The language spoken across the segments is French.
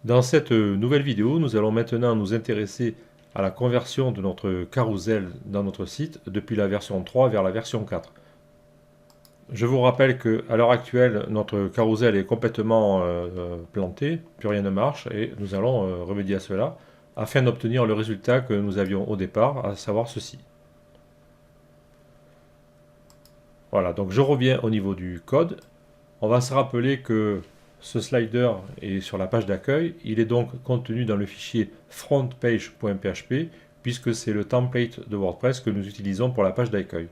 Dans cette nouvelle vidéo, nous allons maintenant nous intéresser à la conversion de notre carrousel dans notre site depuis la version 3 vers la version 4. Je vous rappelle qu'à l'heure actuelle, notre carrousel est complètement planté, plus rien ne marche et nous allons remédier à cela afin d'obtenir le résultat que nous avions au départ, à savoir ceci. Voilà, donc je reviens au niveau du code. On va se rappeler que ce slider est sur la page d'accueil. Il est donc contenu dans le fichier frontpage.php puisque c'est le template de WordPress que nous utilisons pour la page d'accueil.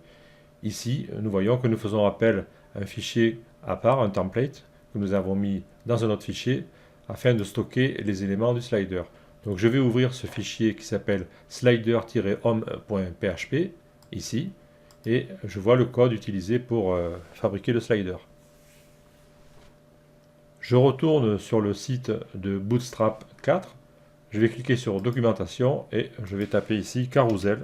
Ici, nous voyons que nous faisons appel à un fichier à part, un template, que nous avons mis dans un autre fichier afin de stocker les éléments du slider. Donc je vais ouvrir ce fichier qui s'appelle slider-home.php ici et je vois le code utilisé pour fabriquer le slider. Je retourne sur le site de Bootstrap 4. Je vais cliquer sur documentation et je vais taper ici carousel.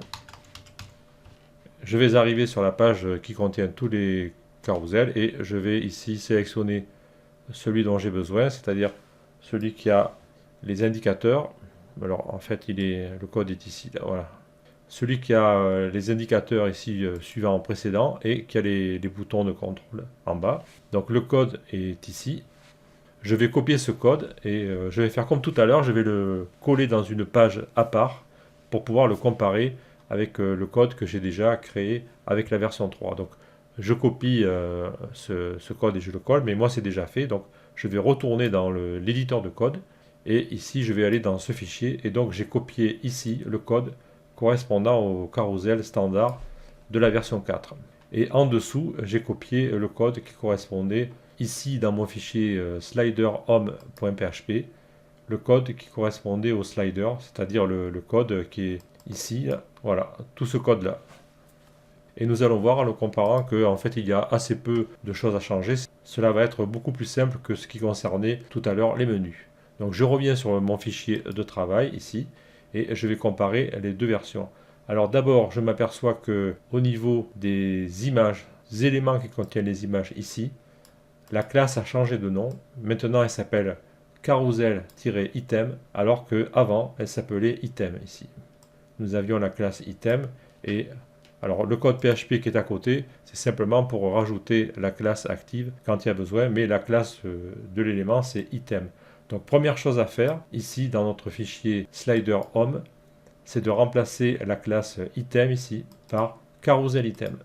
Je vais arriver sur la page qui contient tous les carousels et je vais ici sélectionner celui dont j'ai besoin, c'est-à-dire celui qui a les indicateurs. Alors en fait, le code est ici, là, voilà. Celui qui a les indicateurs ici suivant précédent et qui a les boutons de contrôle en bas. Donc le code est ici. Je vais copier ce code et je vais faire comme tout à l'heure, je vais le coller dans une page à part pour pouvoir le comparer avec le code que j'ai déjà créé avec la version 3. Donc je copie ce code et je le colle, mais moi c'est déjà fait, donc je vais retourner dans l'éditeur de code et ici je vais aller dans ce fichier et donc j'ai copié ici le code correspondant au carrousel standard de la version 4. Et en dessous, j'ai copié le code qui correspondait ici dans mon fichier slider-home.php, le code qui correspondait au slider, c'est-à-dire le code qui est ici, voilà, tout ce code-là. Et nous allons voir en le comparant qu'en fait il y a assez peu de choses à changer. Cela va être beaucoup plus simple que ce qui concernait tout à l'heure les menus. Donc je reviens sur mon fichier de travail ici et je vais comparer les deux versions. Alors d'abord je m'aperçois que au niveau des images, des éléments qui contiennent les images ici, la classe a changé de nom. Maintenant elle s'appelle carousel-item alors qu'avant elle s'appelait item ici. Nous avions la classe item et alors le code PHP qui est à côté, c'est simplement pour rajouter la classe active quand il y a besoin, mais la classe de l'élément c'est item. Donc première chose à faire ici dans notre fichier slider home, c'est de remplacer la classe item ici par carousel item.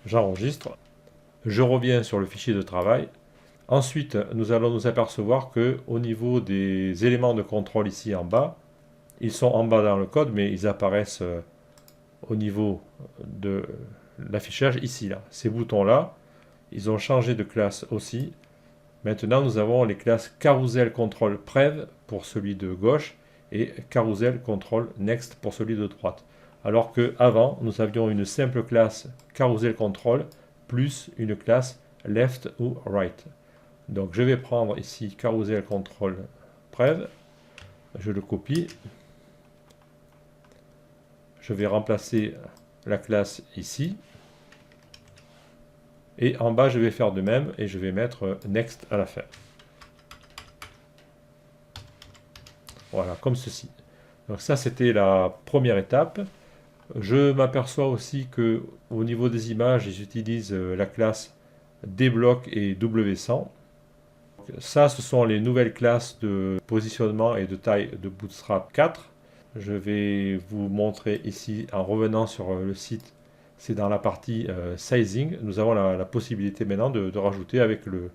J'enregistre, je reviens sur le fichier de travail. Ensuite, nous allons nous apercevoir que au niveau des éléments de contrôle ici en bas, ils sont en bas dans le code, mais ils apparaissent au niveau de l'affichage ici. Là. Ces boutons-là, ils ont changé de classe aussi. Maintenant, nous avons les classes Carousel Control Prev pour celui de gauche et Carousel Control Next pour celui de droite. Alors qu'avant, nous avions une simple classe Carousel Control plus une classe Left ou Right. Donc je vais prendre ici Carousel Control Prev, je le copie. Je vais remplacer la classe ici. Et en bas, je vais faire de même et je vais mettre Next à la fin. Voilà, comme ceci. Donc ça, c'était la première étape. Je m'aperçois aussi que au niveau des images, ils utilisent la classe dblock et w100. Ça, ce sont les nouvelles classes de positionnement et de taille de Bootstrap 4. Je vais vous montrer ici en revenant sur le site, c'est dans la partie sizing. Nous avons la possibilité maintenant de rajouter avec le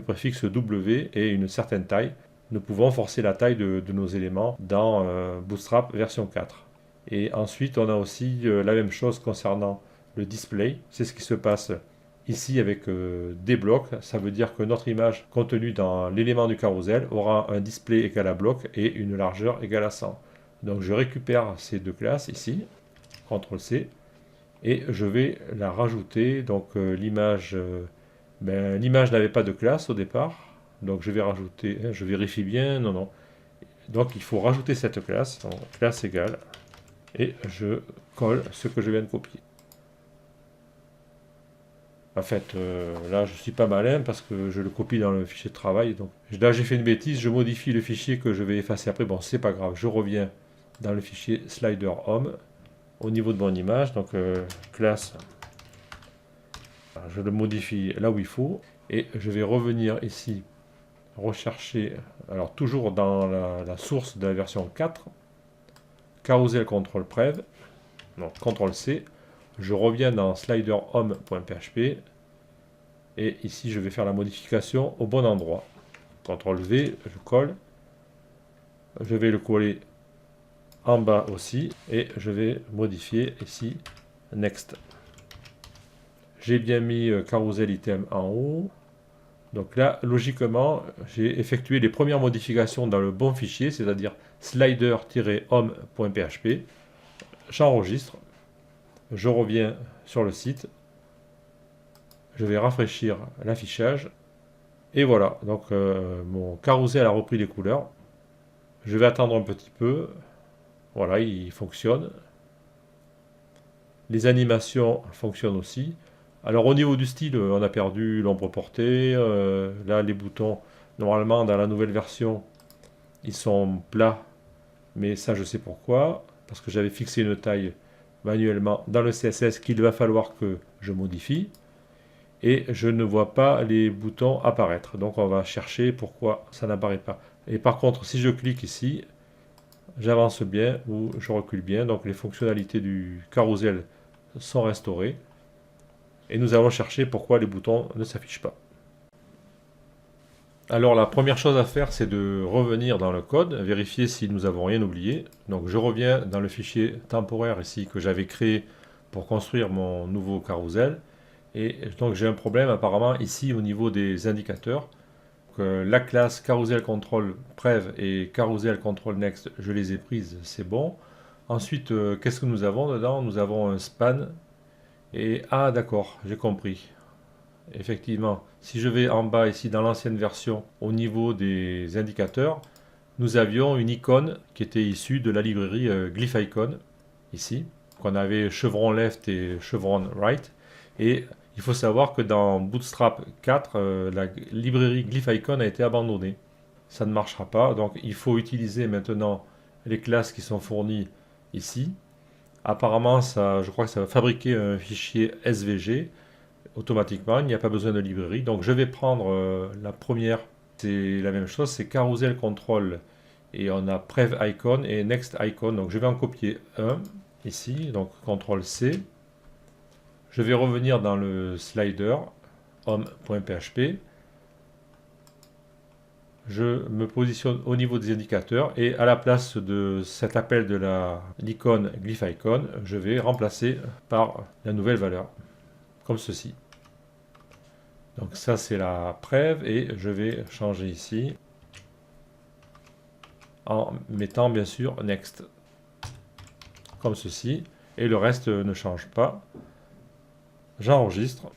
préfixe W et une certaine taille. Nous pouvons forcer la taille de nos éléments dans Bootstrap version 4. Et ensuite, on a aussi la même chose concernant le display. C'est ce qui se passe ici avec des blocs. Ça veut dire que notre image contenue dans l'élément du carrousel aura un display égal à bloc et une largeur égale à 100. Donc je récupère ces deux classes ici, CTRL-C, et je vais la rajouter. Donc l'image n'avait pas de classe au départ, donc je vais rajouter, je vérifie bien, non. Donc il faut rajouter cette classe, donc classe égale, et je colle ce que je viens de copier. En fait, là, je suis pas malin parce que je le copie dans le fichier de travail. Donc, là, j'ai fait une bêtise, je modifie le fichier que je vais effacer après. Bon, c'est pas grave, je reviens dans le fichier slider home au niveau de mon image. Donc, classe, je le modifie là où il faut. Et je vais revenir ici, rechercher, alors toujours dans la source de la version 4, carousel control prev, donc CTRL C. Je reviens dans slider home.php. Et ici, je vais faire la modification au bon endroit. CTRL V, je colle. Je vais le coller en bas aussi. Et je vais modifier ici Next. J'ai bien mis carousel item en haut. Donc là, logiquement, j'ai effectué les premières modifications dans le bon fichier, c'est-à-dire slider-home.php. J'enregistre. Je reviens sur le site. Je vais rafraîchir l'affichage. Et voilà, donc mon carrousel a repris les couleurs. Je vais attendre un petit peu. Voilà, il fonctionne. Les animations fonctionnent aussi. Alors au niveau du style, on a perdu l'ombre portée. Là, les boutons, normalement, dans la nouvelle version, ils sont plats. Mais ça, je sais pourquoi. Parce que j'avais fixé une taille manuellement dans le CSS qu'il va falloir que je modifie. Et je ne vois pas les boutons apparaître. Donc on va chercher pourquoi ça n'apparaît pas. Et par contre, si je clique ici, j'avance bien ou je recule bien. Donc les fonctionnalités du carrousel sont restaurées. Et nous allons chercher pourquoi les boutons ne s'affichent pas. Alors la première chose à faire, c'est de revenir dans le code, vérifier si nous n'avons rien oublié. Donc je reviens dans le fichier temporaire ici que j'avais créé pour construire mon nouveau carrousel. Et donc j'ai un problème apparemment ici au niveau des indicateurs. La classe carousel control prev et carousel control next, je les ai prises, c'est bon. Ensuite, qu'est-ce que nous avons dedans? Nous avons un span. Et ah d'accord, j'ai compris. Effectivement, si je vais en bas ici dans l'ancienne version au niveau des indicateurs, nous avions une icône qui était issue de la librairie Glyph Icon ici, qu'on avait chevron left et chevron right. Et il faut savoir que dans Bootstrap 4, la librairie Glyph Icon a été abandonnée. Ça ne marchera pas, donc il faut utiliser maintenant les classes qui sont fournies ici. Apparemment, ça, je crois que ça va fabriquer un fichier SVG automatiquement, il n'y a pas besoin de librairie. Donc je vais prendre la première, c'est la même chose, c'est carousel control. Et on a prev icon et next icon. Donc je vais en copier un ici, donc CTRL C. Je vais revenir dans le slider home.php. Je me positionne au niveau des indicateurs et à la place de cet appel de l'icône Glyph Icon, je vais remplacer par la nouvelle valeur, comme ceci. Donc ça c'est la prev et je vais changer ici en mettant bien sûr next, comme ceci, et le reste ne change pas. J'enregistre,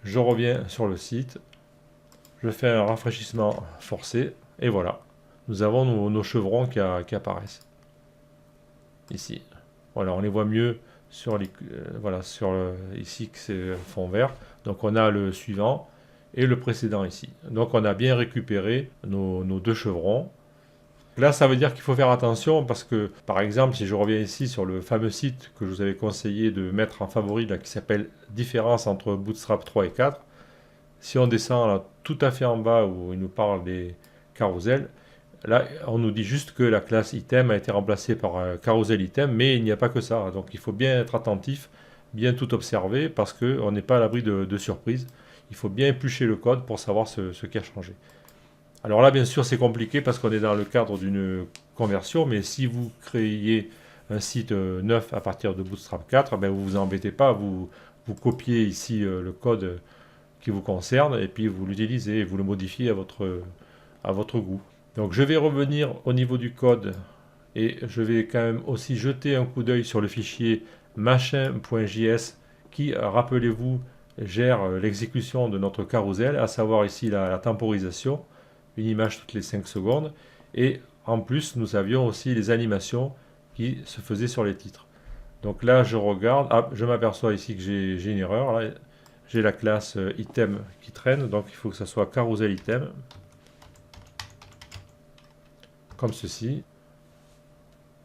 je reviens sur le site, je fais un rafraîchissement forcé, et voilà, nous avons nos chevrons qui apparaissent ici. Voilà, on les voit mieux sur voilà, ici que c'est fond vert. Donc on a le suivant et le précédent ici. Donc on a bien récupéré nos deux chevrons. Là, ça veut dire qu'il faut faire attention parce que, par exemple, si je reviens ici sur le fameux site que je vous avais conseillé de mettre en favori, là, qui s'appelle Différence entre Bootstrap 3 et 4, si on descend là, tout à fait en bas où il nous parle des carousels, là, on nous dit juste que la classe item a été remplacée par un carousel item, mais il n'y a pas que ça. Donc il faut bien être attentif, bien tout observer, parce qu'on n'est pas à l'abri de surprises. Il faut bien éplucher le code pour savoir ce qui a changé. Alors là, bien sûr, c'est compliqué parce qu'on est dans le cadre d'une conversion, mais si vous créiez un site neuf à partir de Bootstrap 4, ben vous ne vous embêtez pas, vous copiez ici le code qui vous concerne, et puis vous l'utilisez, vous le modifiez à votre goût. Donc je vais revenir au niveau du code, et je vais quand même aussi jeter un coup d'œil sur le fichier machin.js qui, rappelez-vous, gère l'exécution de notre carrousel, à savoir ici la temporisation, une image toutes les 5 secondes, et en plus nous avions aussi les animations qui se faisaient sur les titres. Donc là je regarde, je m'aperçois ici que j'ai une erreur, là. j'ai la classe item qui traîne, donc il faut que ça soit carousel item, comme ceci.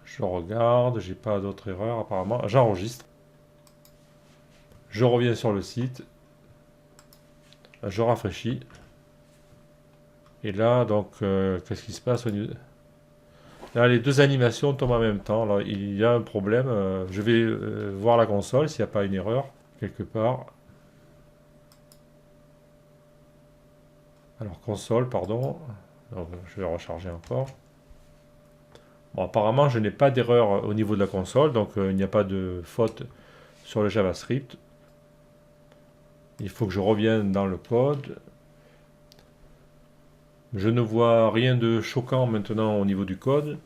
Je regarde, j'ai pas d'autres erreurs apparemment, j'enregistre. Je reviens sur le site, je rafraîchis. Et là, donc, qu'est-ce qui se passe au niveau... Là, les deux animations tombent en même temps. Alors, il y a un problème. Je vais voir la console s'il n'y a pas une erreur quelque part. Alors, console, pardon. Donc, je vais recharger encore. Bon, apparemment, je n'ai pas d'erreur au niveau de la console, donc il n'y a pas de faute sur le JavaScript. Il faut que je revienne dans le code. Je ne vois rien de choquant maintenant au niveau du code.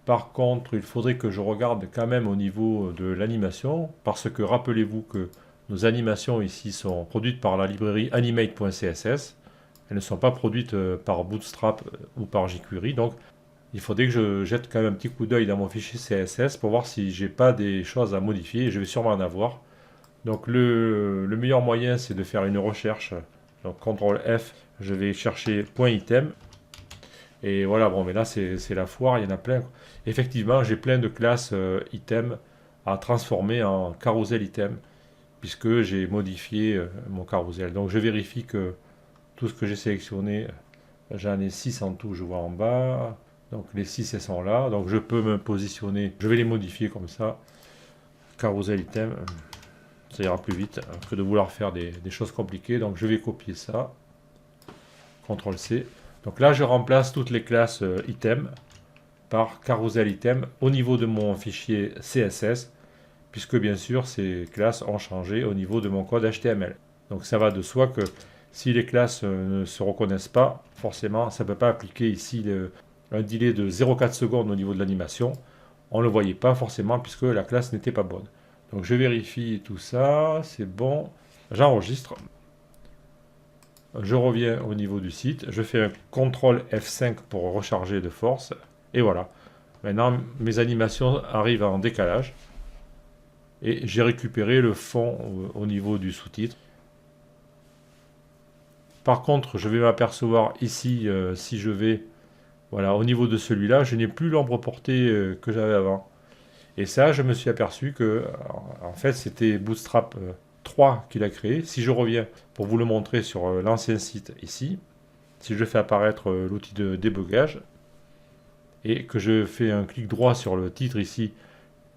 Par contre, il faudrait que je regarde quand même au niveau de l'animation, parce que rappelez-vous que nos animations ici sont produites par la librairie animate.css. Elles ne sont pas produites par Bootstrap ou par jQuery, donc il faudrait que je jette quand même un petit coup d'œil dans mon fichier CSS pour voir si j'ai pas des choses à modifier, et je vais sûrement en avoir. Donc le meilleur moyen, c'est de faire une recherche. Donc CTRL F, je vais chercher .item. Et voilà, bon, mais là c'est la foire, il y en a plein. Effectivement, j'ai plein de classes item à transformer en carousel item, puisque j'ai modifié mon carousel. Donc je vérifie que tout ce que j'ai sélectionné, j'en ai 6 en tout, je vois en bas. Donc les 6 elles sont là, donc je peux me positionner, je vais les modifier comme ça. Carousel item, ça ira plus vite que de vouloir faire des choses compliquées. Donc je vais copier ça, CTRL C. Donc là je remplace toutes les classes item par carousel item au niveau de mon fichier CSS, puisque bien sûr ces classes ont changé au niveau de mon code HTML. Donc ça va de soi que si les classes ne se reconnaissent pas, forcément ça ne peut pas appliquer ici un delay de 0,4 secondes au niveau de l'animation. On ne le voyait pas forcément puisque la classe n'était pas bonne. Donc je vérifie tout ça, c'est bon. J'enregistre. Je reviens au niveau du site. Je fais un CTRL F5 pour recharger de force. Et voilà. Maintenant, mes animations arrivent en décalage. Et j'ai récupéré le fond au niveau du sous-titre. Par contre, je vais m'apercevoir ici, si je vais... Voilà, au niveau de celui-là, je n'ai plus l'ombre portée que j'avais avant. Et ça, je me suis aperçu que, en fait, c'était Bootstrap 3 qui l'a créé. Si je reviens pour vous le montrer sur l'ancien site ici, si je fais apparaître l'outil de débugage, et que je fais un clic droit sur le titre ici,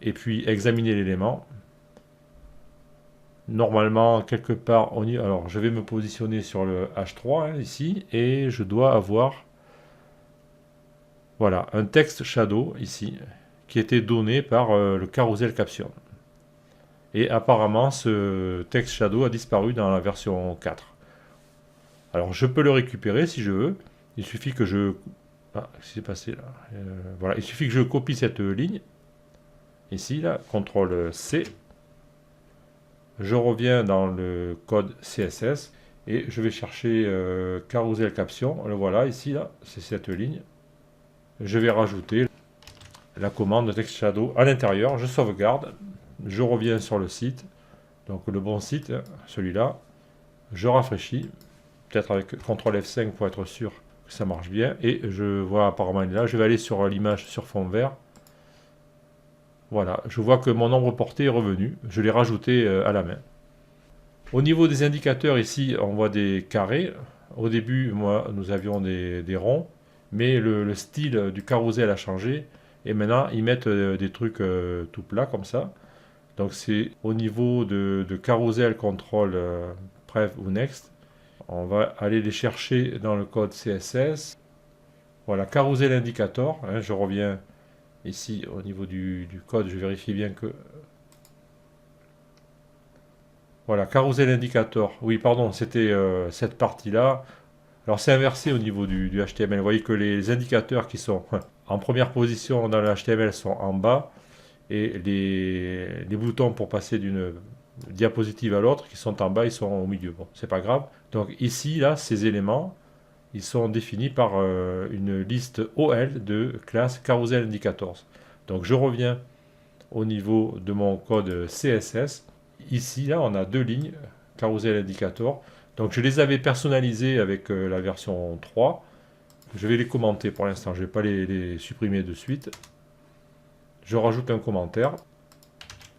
et puis examiner l'élément, normalement, quelque part, alors je vais me positionner sur le H3 hein, ici, et je dois avoir... Voilà, un texte shadow ici, qui était donné par le carousel caption. Et apparemment, ce texte shadow a disparu dans la version 4. Alors, je peux le récupérer si je veux. Il suffit que je... Ah, qu'est-ce qui s'est passé là voilà, il suffit que je copie cette ligne. Ici, là, CTRL C. Je reviens dans le code CSS et je vais chercher carousel caption. Le voilà, ici, là, c'est cette ligne. Je vais rajouter la commande texte shadow à l'intérieur, je sauvegarde, je reviens sur le site, donc le bon site, celui-là, je rafraîchis, peut-être avec CTRL F5 pour être sûr que ça marche bien, et je vois apparemment il est là, je vais aller sur l'image sur fond vert, voilà, je vois que mon ombre portée est revenu, je l'ai rajouté à la main. Au niveau des indicateurs ici, on voit des carrés, au début, nous avions des ronds, mais le style du carrousel a changé, et maintenant ils mettent des trucs tout plats comme ça. Donc c'est au niveau de carrousel, contrôle, pref ou next. On va aller les chercher dans le code CSS. Voilà, carousel indicator. Hein, je reviens ici au niveau du code, je vérifie bien que... Voilà, carousel indicator. Oui, pardon, c'était cette partie-là. Alors c'est inversé au niveau du HTML. Vous voyez que les indicateurs qui sont en première position dans le HTML sont en bas et les boutons pour passer d'une diapositive à l'autre qui sont en bas, ils sont au milieu. Bon, c'est pas grave. Donc ici, là, ces éléments, ils sont définis par une liste OL de classe Carousel Indicators. Donc je reviens au niveau de mon code CSS. Ici, là, on a deux lignes Carousel Indicator. Donc je les avais personnalisés avec la version 3. Je vais les commenter pour l'instant, je ne vais pas les supprimer de suite. Je rajoute un commentaire,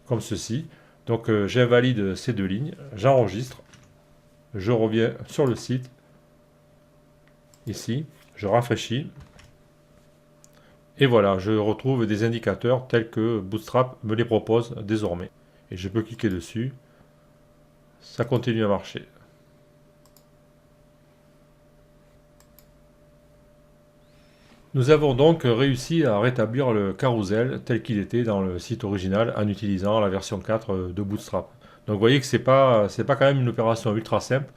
comme ceci. Donc j'invalide ces deux lignes, j'enregistre, je reviens sur le site, ici, je rafraîchis. Et voilà, je retrouve des indicateurs tels que Bootstrap me les propose désormais. Et je peux cliquer dessus, ça continue à marcher. Nous avons donc réussi à rétablir le carrousel tel qu'il était dans le site original en utilisant la version 4 de Bootstrap. Donc vous voyez que c'est pas quand même une opération ultra simple.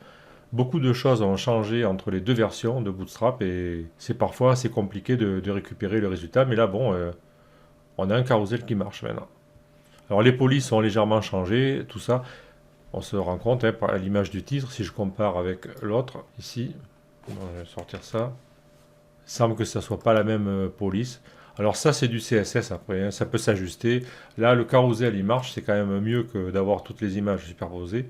Beaucoup de choses ont changé entre les deux versions de Bootstrap et c'est parfois assez compliqué de récupérer le résultat. Mais là, bon, on a un carrousel qui marche maintenant. Alors les polices ont légèrement changé, tout ça. On se rend compte hein, par l'image du titre, si je compare avec l'autre, ici. Bon, je vais sortir ça. Il semble que ça ne soit pas la même police. Alors ça, c'est du CSS après, hein, ça peut s'ajuster. Là, le carrousel, il marche, c'est quand même mieux que d'avoir toutes les images superposées.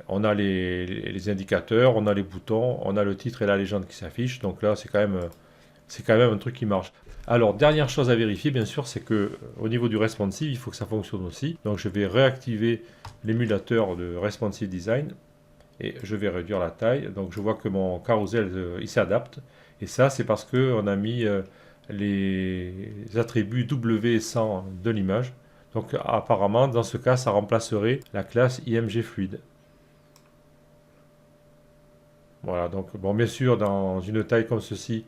On a les indicateurs, on a les boutons, on a le titre et la légende qui s'affichent. Donc là, c'est quand même un truc qui marche. Alors, dernière chose à vérifier, bien sûr, c'est que au niveau du responsive, il faut que ça fonctionne aussi. Donc, je vais réactiver l'émulateur de responsive design et je vais réduire la taille. Donc, je vois que mon carousel, il s'adapte. Et ça, c'est parce qu'on a mis les attributs W100 de l'image. Donc, apparemment, dans ce cas, ça remplacerait la classe IMG Fluid. Voilà, donc, bon, bien sûr, dans une taille comme ceci,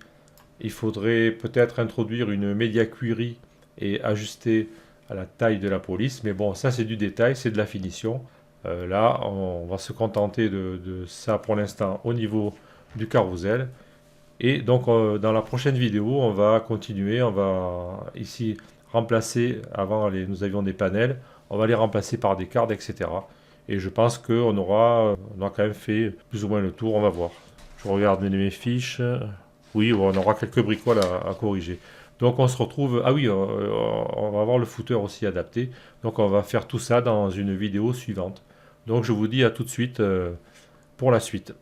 il faudrait peut-être introduire une media query et ajuster à la taille de la police. Mais bon, ça, c'est du détail, c'est de la finition. Là, on va se contenter de ça pour l'instant au niveau du carrousel. Et donc, dans la prochaine vidéo, on va continuer. On va ici remplacer, avant, nous avions des panels. On va les remplacer par des cartes, etc. Et je pense qu'on aura quand même fait plus ou moins le tour. On va voir. Je regarde mes fiches. Oui, on aura quelques bricoles à corriger. Donc on se retrouve... Ah oui, on va avoir le footer aussi adapté. Donc on va faire tout ça dans une vidéo suivante. Donc je vous dis à tout de suite pour la suite.